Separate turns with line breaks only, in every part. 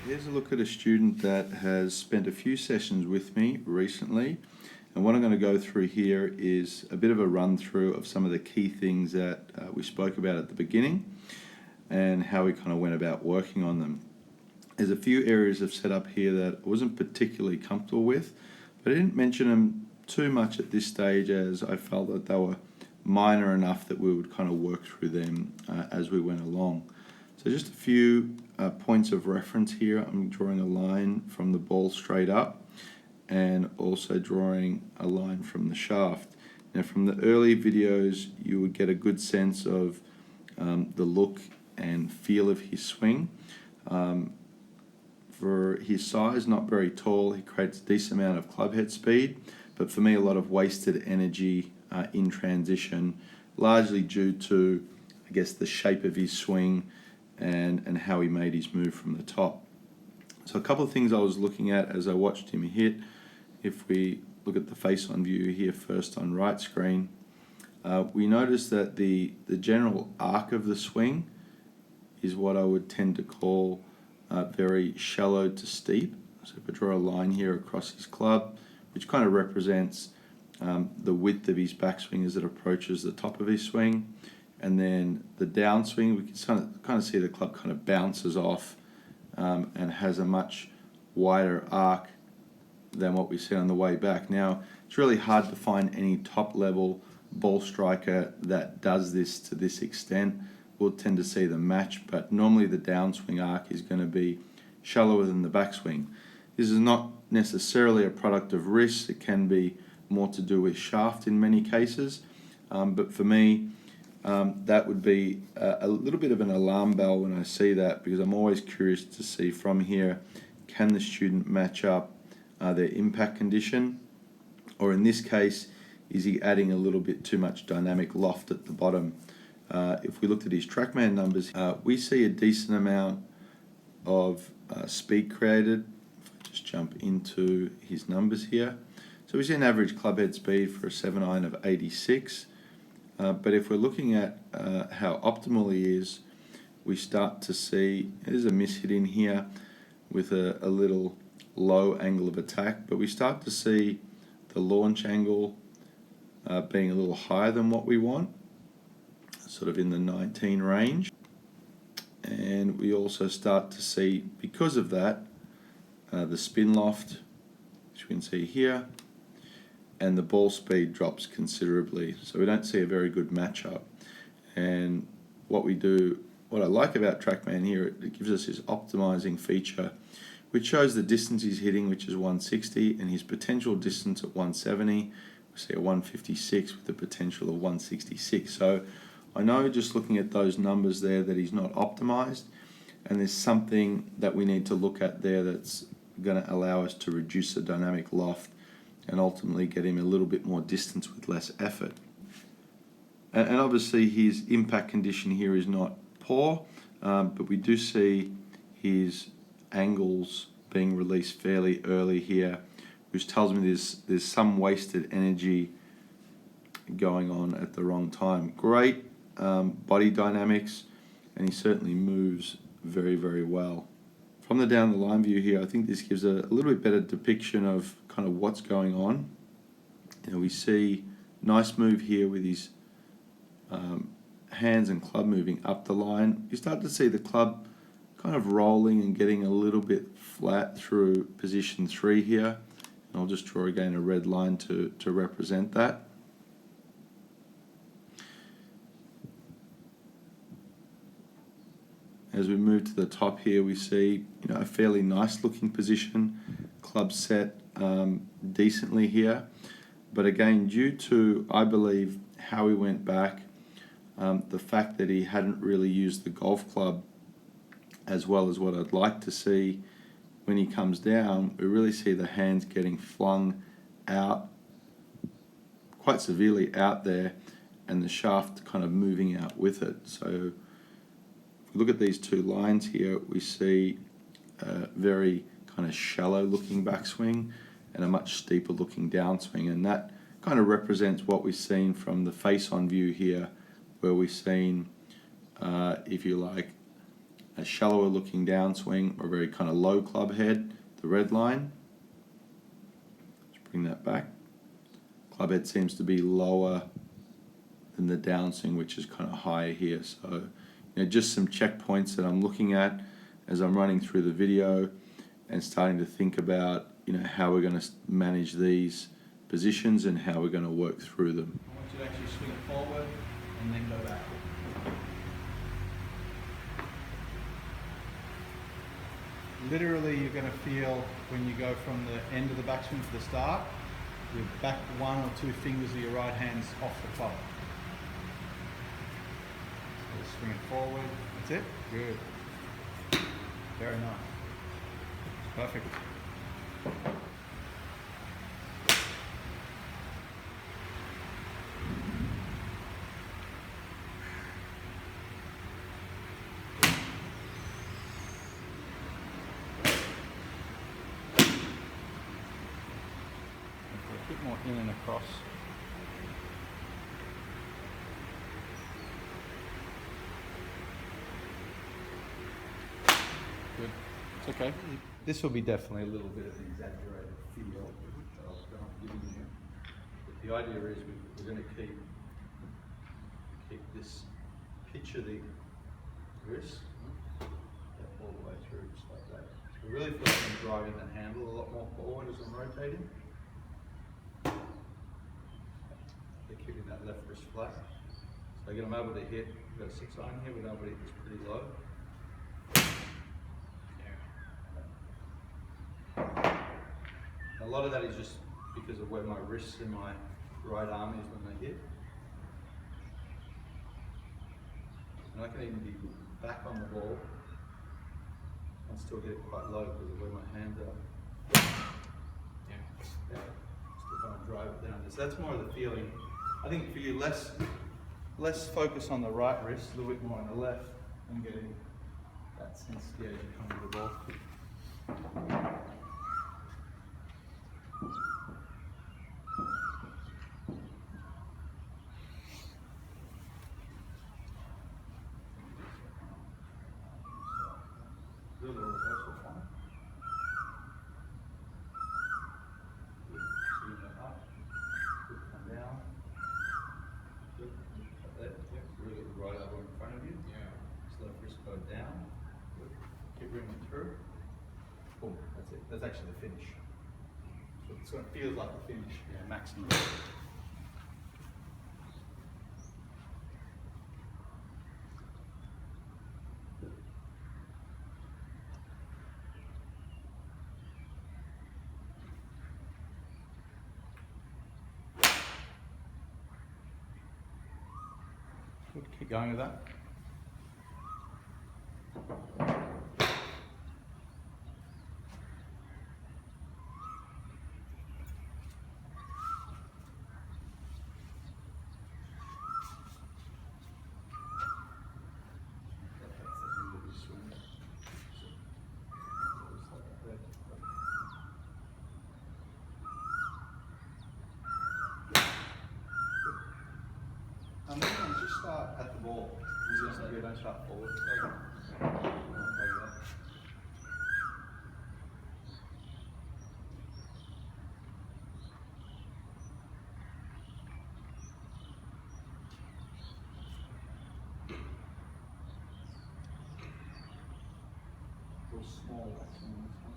Here's a look at a student that has spent a few sessions with me recently, and what I'm going to go through here is a bit of a run through of some of the key things that we spoke about at the beginning and how we kind of went about working on them. There's a few areas of setup here that I wasn't particularly comfortable with, but I didn't mention them too much at this stage as I felt that they were minor enough that we would kind of work through them as we went along. So just a few points of reference here. I'm drawing a line from the ball straight up and also drawing a line from the shaft. Now from the early videos you would get a good sense of the look and feel of his swing. For his size, not very tall, he creates a decent amount of club head speed, but for me a lot of wasted energy in transition, largely due to, I guess, the shape of his swing and how he made his move from the top. So a couple of things I was looking at as I watched him hit. If we look at the face-on view here first on right screen, we notice that the general arc of the swing is what I would tend to call very shallow to steep. So if I draw a line here across his club, which kind of represents the width of his backswing as it approaches the top of his swing, and then the downswing, we can kind of see the club kind of bounces off and has a much wider arc than what we see on the way back. Now, it's really hard to find any top level ball striker that does this to this extent. We'll tend to see them match, but normally the downswing arc is going to be shallower than the backswing. This is not necessarily a product of wrist. It can be more to do with shaft in many cases, but for me, that would be a little bit of an alarm bell when I see that, because I'm always curious to see from here, can the student match up their impact condition, or in this case, is he adding a little bit too much dynamic loft at the bottom? If we looked at his TrackMan numbers, we see a decent amount of speed created. If I just jump into his numbers here. So we see an average club head speed for a 7-iron of 86. But if we're looking at how optimal he is, we start to see there's a miss hit in here with a little low angle of attack, but we start to see the launch angle being a little higher than what we want, sort of in the 19 range. And we also start to see, because of that, the spin loft, which we can see here, and the ball speed drops considerably, so we don't see a very good matchup. And what I like about TrackMan here, it gives us his optimizing feature, which shows the distance he's hitting, which is 160, and his potential distance at 170. We see a 156 with the potential of 166. So I know just looking at those numbers there that he's not optimized, and there's something that we need to look at there that's going to allow us to reduce the dynamic loft and ultimately get him a little bit more distance with less effort. And obviously his impact condition here is not poor, but we do see his angles being released fairly early here, which tells me there's some wasted energy going on at the wrong time. Great body dynamics, and he certainly moves very, very well. From the down the line view here, I think this gives a little bit better depiction of kind of what's going on. You know, we see nice move here with his hands and club moving up the line. You start to see the club kind of rolling and getting a little bit flat through position 3 here. And I'll just draw again a red line to represent that. As we move to the top here, we see a fairly nice looking position, club set decently here, but again, due to, I believe, how he went back, the fact that he hadn't really used the golf club as well as what I'd like to see when he comes down, we really see the hands getting flung out quite severely out there, and the shaft kind of moving out with it. So if we look at these two lines here, we see a very kind of shallow looking backswing and a much steeper looking downswing, and that kind of represents what we've seen from the face-on view here, where we've seen, if you like, a shallower looking downswing or a very kind of low club head, the red line. Let's bring that back. Club head seems to be lower than the downswing, which is kind of higher here. So, just some checkpoints that I'm looking at as I'm running through the video and starting to think about, how we're going to manage these positions and how we're going to work through them.
I want you to actually swing it forward and then go back. Literally, you're going to feel when you go from the end of the backswing to the start, your back 1 or 2 fingers of your right hand's off the club. So swing it forward. That's it. Good. Very nice. Perfect. A bit more in and across. Good. It's okay. This will be definitely a little bit of an exaggerated feel that I'm giving you. But the idea is we're going to keep this pitch of the wrist all the way through, just like that. So really feel like I'm driving the handle a lot more forward as I'm rotating. They're keeping that left wrist flat. So again, I'm able to hit, we've got a 6 iron here, we're able to hit this pretty low. A lot of that is just because of where my wrists and my right arm is when they hit. And I can even be back on the ball and still get it quite low because of where my hands are. Yeah. Still kind of drive it down. So that's more of the feeling. I think for you, less focus on the right wrist, a little bit more on the left, and getting that sense as you come to the ball. Do a little reversal form. Swing that up. Good, come down. Good. Like that. Yep. Really right elbow in front of you. Yeah. Just let wrist go down. Good. Keep bringing it through. Boom. That's it. That's actually the finish. So it feels like the finish. Yeah. Maximum. Good. Keep going with that. Just start at the ball. You don't start forward. Small waxing on this one.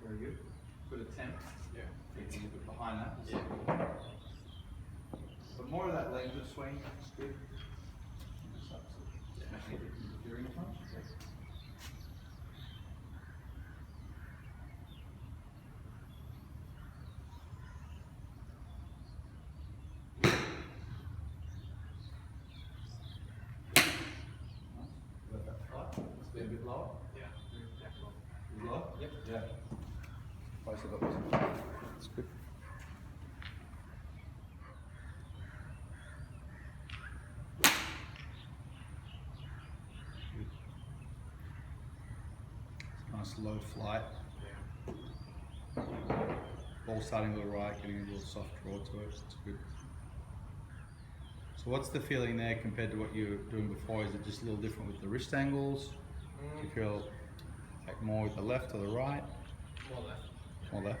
Very good. Good attempt. Yeah. Taking a bit behind that. Yeah. But more of that length of swing. That's good. Yeah. During time. A bit lower? Yeah. Lower? Yep. Yeah. Both of those. That's good. Nice nice low flight. Ball starting to the right, getting a little soft draw to it. It's good. So what's the feeling there compared to what you were doing before? Is it just a little different with the wrist angles? Do you feel like more with the left or the right?
More left.
More left.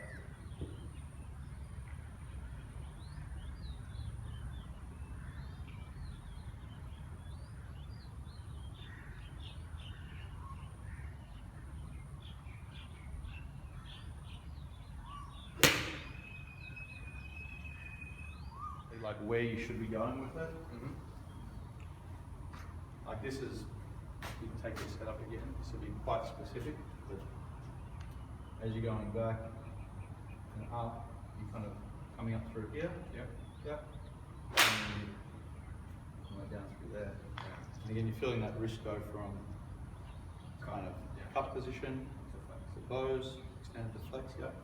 Like where you should be going with it. Like this is, you can take this setup again. This will be quite specific. But as you're going back and up, you're kind of coming up through here.
Yep.
Yep. And then coming down through there. And again, you're feeling that wrist go from kind of cup position to close, extended to flex. Yep.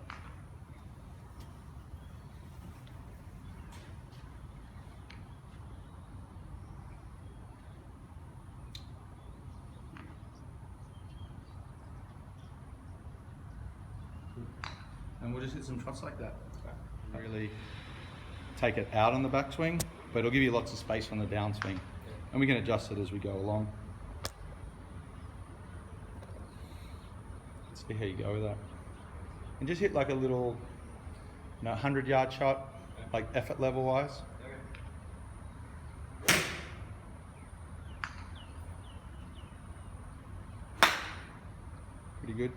And we'll just hit some trots like that. Really take it out on the backswing, but it'll give you lots of space on the downswing. And we can adjust it as we go along. Let's see how you go with that. And just hit like a little 100-yard shot, like effort level wise. Pretty good.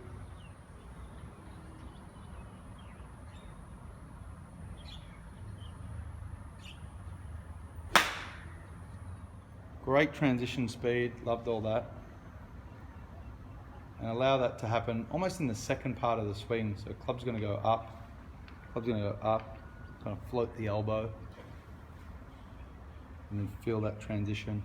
Great transition speed, loved all that. And allow that to happen almost in the second part of the swing. So club's going to go up, kind of float the elbow, and then feel that transition.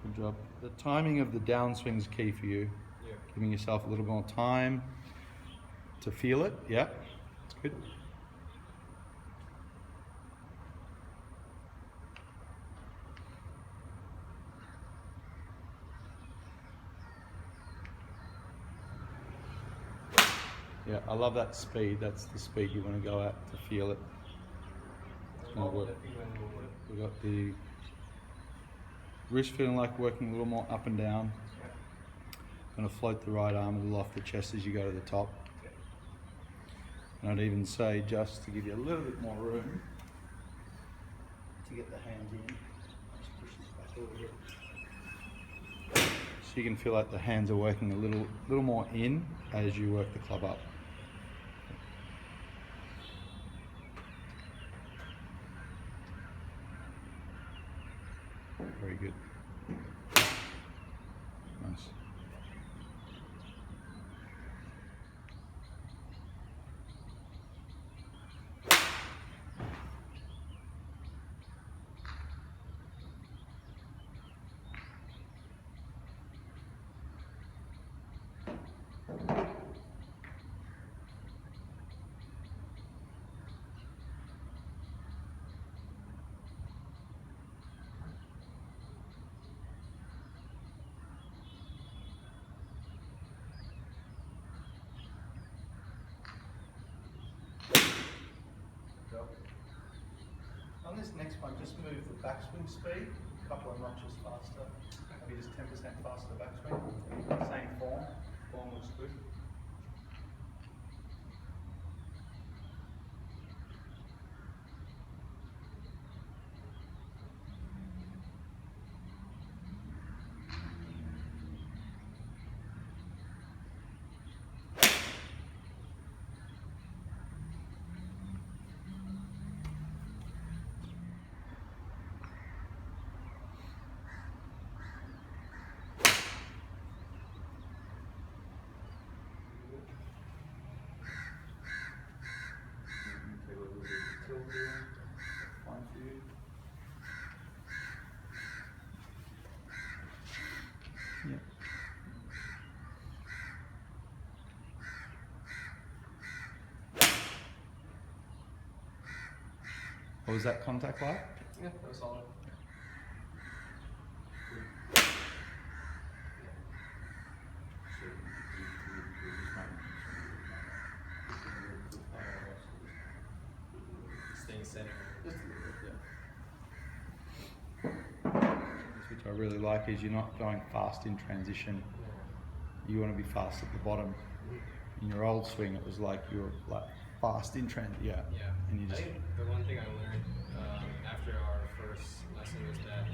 Good job. The timing of the downswing is key for you.
Yeah.
Giving yourself a little more time to feel it. Yeah, it's good. Yeah, I love that speed. That's the speed you want to go at to feel it. It's going to work. We've got the wrist feeling like working a little more up and down. Going to float the right arm a little off the chest as you go to the top. And I'd even say, just to give you a little bit more room to get the hands in, just push this back a little bit. So you can feel like the hands are working a little more in as you work the club up. Very good. Nice. On this next one, just move the backswing speed a couple of notches faster, maybe just 10% faster backswing. Same form looks good.
What was that contact like?
Yeah, that was solid. Staying centered.
Which I really like is you're not going fast in transition. You want to be fast at the bottom. In your old swing, it was like you were like fast in transition. Yeah.
Yeah.
And you just
I think the one thing I learned after our first lesson was that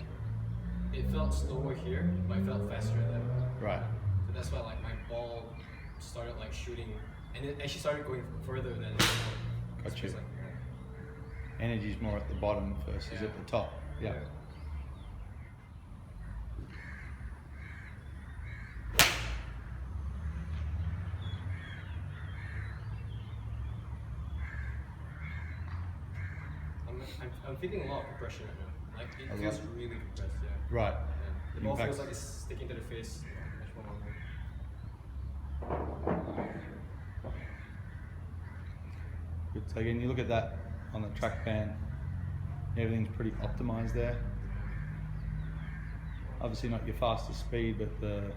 it felt slower here, but it felt faster there.
right.
So that's why like my ball started like shooting, and it actually started going further than before.
Got
It's
you.
just like,
Energy's more at the bottom versus
Yeah.
at the top. Yeah.
I'm feeling a lot of compression right now. Like it
A
feels
lot?
really compressed. Yeah.
Right.
Yeah. The ball
Impact.
feels like it's sticking to the face much more longer.
Good. So again, you look at that on the track band. Everything's pretty optimized there. Obviously not your fastest speed, but the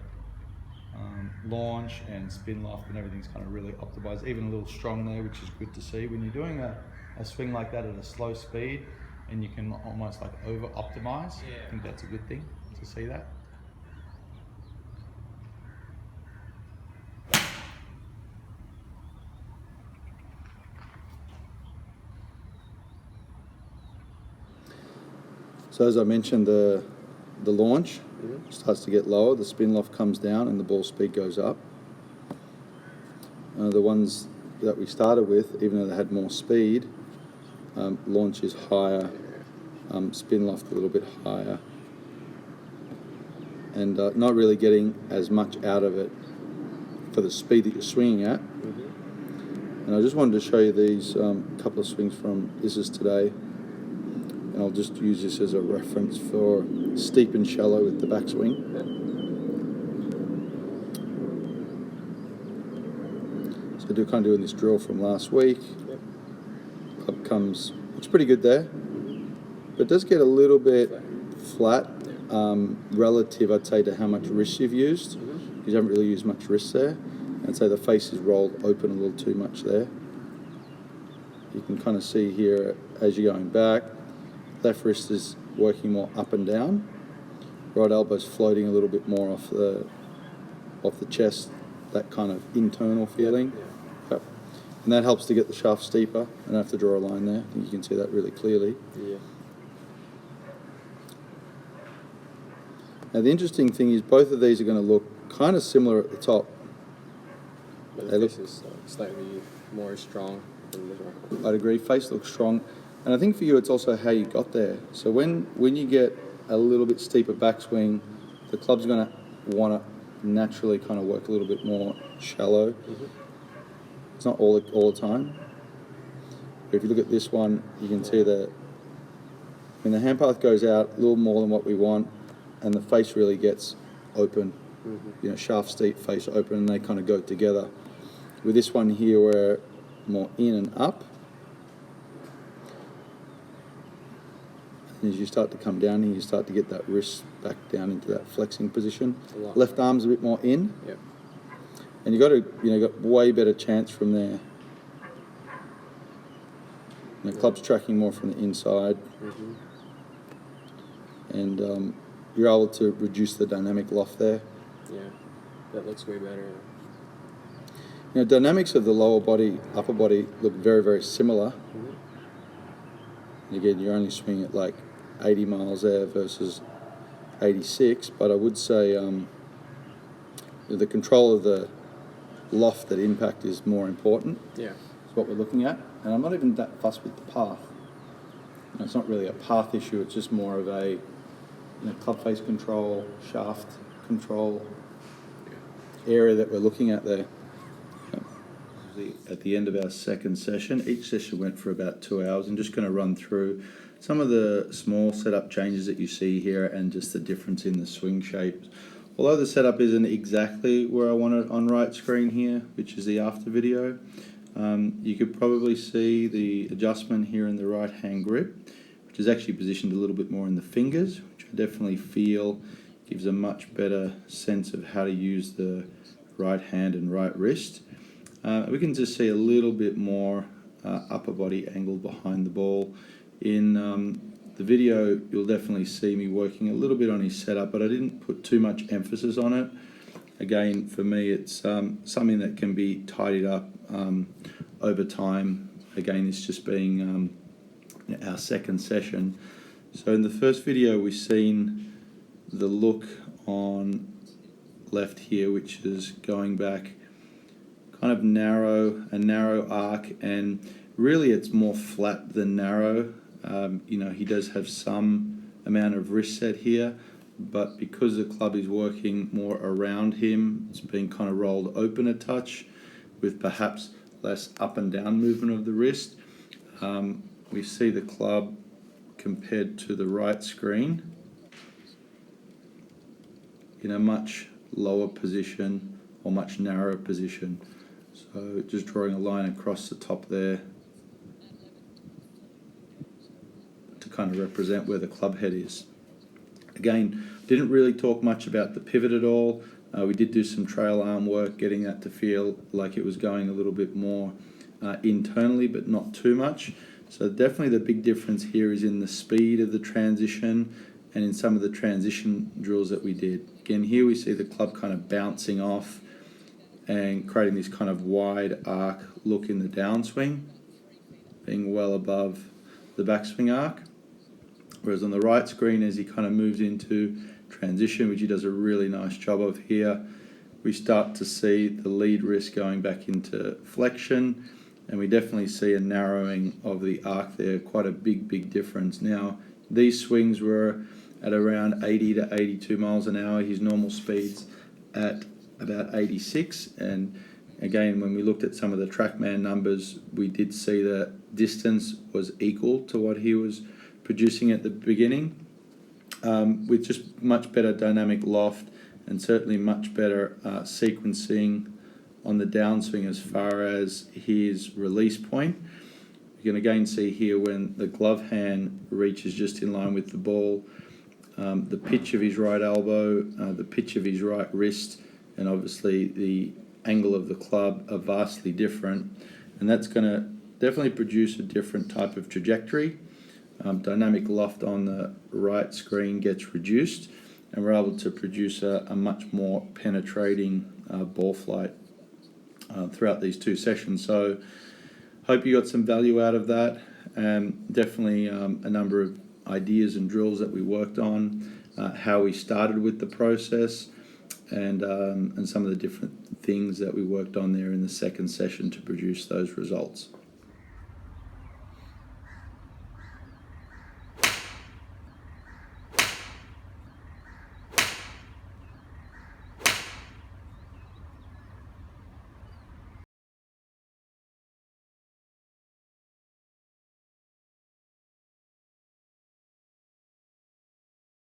launch and spin loft and everything's kind of really optimized. Even a little strong there, which is good to see. When you're doing a swing like that at a slow speed, and you can almost like over optimize.
Yeah.
I think that's a good thing to see that. So as I mentioned, the launch starts to get lower, the spin loft comes down, and the ball speed goes up. The ones that we started with, even though they had more speed, launch is higher, spin loft a little bit higher, and not really getting as much out of it for the speed that you're swinging at. And I just wanted to show you these couple of swings from This Is Today. And I'll just use this as a reference for steep and shallow with the backswing. So I do kind of doing this drill from last week. Club comes, looks pretty good there, but it does get a little bit flat relative, I'd say, to how much wrist you've used. You haven't really used much wrist there. I'd say the face is rolled open a little too much there. You can kind of see here as you're going back, left wrist is working more up and down. Right elbow's floating a little bit more off the chest, that kind of internal feeling. Yep. And that helps to get the shaft steeper. I don't have to draw a line there. I think you can see that really clearly.
Yeah.
Now the interesting thing is both of these are going to look kind of similar at the top.
But
They
the
look-
face is slightly more strong than this one.
I'd agree, face looks strong. And I think for you it's also how you got there. So when you get a little bit steeper backswing, the club's going to want to naturally kind of work a little bit more shallow. It's not all the time. But if you look at this one, you can see that when the hand path goes out a little more than what we want, and the face really gets open, you know, shaft steep, face open, and they kind of go together. With this one here, we're more in and up. As you start to come down here, you start to get that wrist back down into that flexing position.
A lot.
Left arm's a bit more in,
Yep.
and you got to, got way better chance from there. And the club's tracking more from the inside, and you're able to reduce the dynamic loft there.
Yeah. That looks way better.
Dynamics of the lower body, upper body look very, very similar. And again, you're only swinging at like 80 miles there versus 86, but I would say the control of the loft at impact is more important.
Yeah.
That's what we're looking at. And I'm not even that fussed with the path. It's not really a path issue, it's just more of a club face control, shaft control area that we're looking at there. At the end of our second session, each session went for about 2 hours. I'm just going to run through some of the small setup changes that you see here and just the difference in the swing shapes. Although the setup isn't exactly where I want it on right screen here, which is the after video, You could probably see the adjustment here in the right hand grip, which is actually positioned a little bit more in the fingers, which I definitely feel gives a much better sense of how to use the right hand and right wrist. We can just see a little bit more upper body angle behind the ball. In the video, you'll definitely see me working a little bit on his setup, but I didn't put too much emphasis on it. Again, for me, it's something that can be tidied up over time. Again, it's just being our second session. So in the first video, we've seen the look on left here, which is going back kind of a narrow arc, and really it's more flat than narrow. He does have some amount of wrist set here, but because the club is working more around him, it's being kind of rolled open a touch with perhaps less up and down movement of the wrist. We see the club compared to the right screen in a much lower position or much narrower position. So just drawing a line across the top there to kind of represent where the club head is. Again, didn't really talk much about the pivot at all. We did do some trail arm work, getting that to feel like it was going a little bit more internally, but not too much. So definitely the big difference here is in the speed of the transition and in some of the transition drills that we did. Again, here we see the club kind of bouncing off and creating this kind of wide arc look in the downswing, being well above the backswing arc. Whereas on the right screen, as he kind of moves into transition, which he does a really nice job of here, we start to see the lead wrist going back into flexion, and we definitely see a narrowing of the arc there, quite a big difference. Now, these swings were at around 80 to 82 miles an hour, his normal speed's at about 86, and again, when we looked at some of the TrackMan numbers, we did see that distance was equal to what he was producing at the beginning, with just much better dynamic loft and certainly much better sequencing on the downswing as far as his release point. You can again see here when the glove hand reaches just in line with the ball, the pitch of his right elbow, the pitch of his right wrist, and obviously the angle of the club are vastly different, and that's going to definitely produce a different type of trajectory. Dynamic loft on the right screen gets reduced, and we're able to produce a much more penetrating ball flight throughout these two sessions. So hope you got some value out of that. Definitely a number of ideas and drills that we worked on, how we started with the process, and some of the different things that we worked on there in the second session to produce those results.